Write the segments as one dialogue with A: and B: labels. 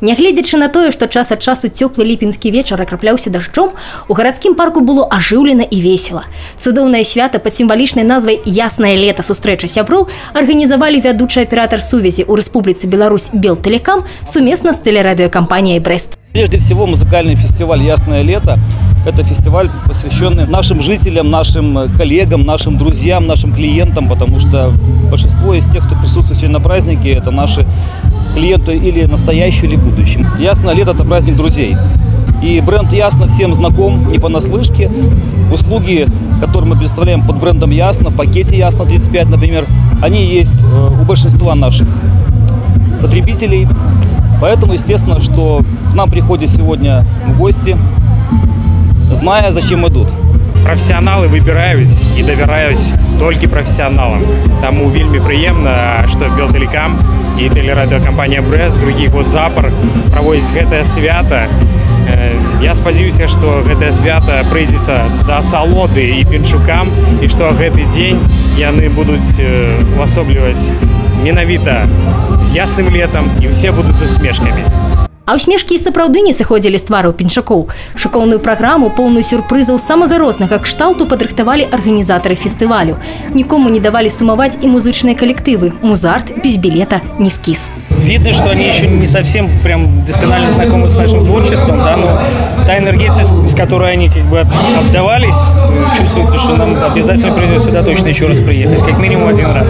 A: Нягледзячы на тое, што час ад часу цёплы ліпенскі вечар акрапляўся дажджом, у гарадскім парку было ажыўлена і весела. Цудоўнае свята пад сімвалічнай назвай «Яснае лета» сустрэча сяброў арганізавалі вядучы аператор сувязі ў Рэспубліцы Беларусь Белтелекам сумесна з тэлерадыёкампаніяй «Брест».
B: Прежде всего, музыкальный фестиваль «Ясное лето» – это фестиваль, посвященный нашим жителям, нашим коллегам, нашим друзьям, нашим клиентам, потому что большинство из тех, кто присутствует сегодня на празднике, это наши клиенты или настоящие, или будущем. «Ясное лето» – это праздник друзей. И бренд «Ясно» всем знаком, не понаслышке. Услуги, которые мы предоставляем под брендом «Ясно», в пакете «Ясно» 35, например, они есть у большинства наших потребителей. Поэтому, естественно, что к нам приходят сегодня в гости, зная, зачем идут.
C: Профессионалы выбирают и доверяют только профессионалам. Тому вельми приемно, что Белтелекам и телерадиокомпания «Брест», других вот запор проводят это свято. Я сподіваюся, что это свято прийдется до Солоды и Пинчукам, и что в этот день они будут уособлювать менавіта з ясным летом, и все будут с усмешками.
A: А усмешкі і сапраўды не сыходзілі з твараў піншакоў. Шыкоўную праграму, поўную сюрпрызаў самага рознага кшталту падрыхтавалі арганізатары фестывалю. Нікому не давалі сумаваць і музычныя калектывы. Музарт без билета не скіс.
D: Видно, что они еще не совсем прям досконально знакомы с нашим творчеством, да, но та энергетика, с которой они как бы отдавались, чувствуется, что нам обязательно придется сюда точно еще раз приехать, как минимум один раз.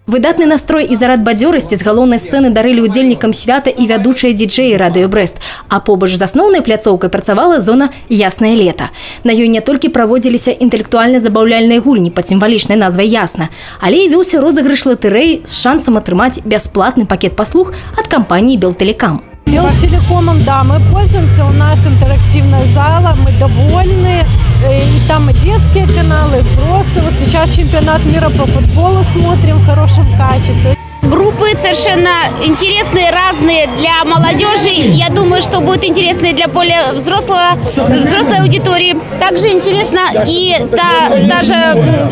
A: Выдатны настрой і зарад бадзёрасці з галоўнай сцэны дарылі удзельнікам свята і вядучыя діджэі радыё «Брест», а побач з асноўнай пляцоўкай працавала зона «Яснае лета». На ёй не толькі праводзіліся інтэлектуальна-забаўляльныя гульні пад сімвалічнай назвай «Ясна», але і вёўся розыгрыш латарэі з шансам атрымаць бясплатны пакет паслуг ад кампаніі «Белтелекам».
E: Белтелекомом, да, мы пользуемся, у нас интерактивная зала, мы довольны, и там и детские каналы, и взрослые. Вот сейчас чемпионат мира по футболу смотрим в хорошем качестве.
F: Группы совершенно интересные, разные для молодежи. Я думаю, что будет интересно для более взрослой аудитории. Также интересно и та же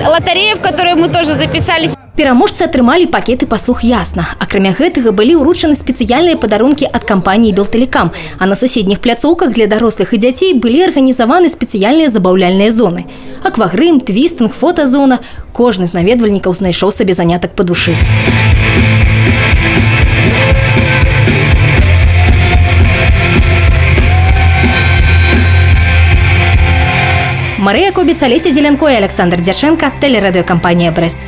F: лотерея, в которую мы тоже записались.
A: Пераможцы атрымалі пакеты паслуг «Ясна». Акрамя гэтага былі ўручаны спецыяльныя падарункі ад кампаніі «Белтелекам», а на суседніх пляцоўках для дарослых і дзяцей былі арганізаваны спецыяльныя забаўляльныя зоны. Аквагрым, твістынг, фотазона. Кожны з наведвальнікаў знайшоў сабе занятак па душы. Марыя Кобіс, Олеся Зеленко и Александр Дьяченко, телерадиокомпания «Брест».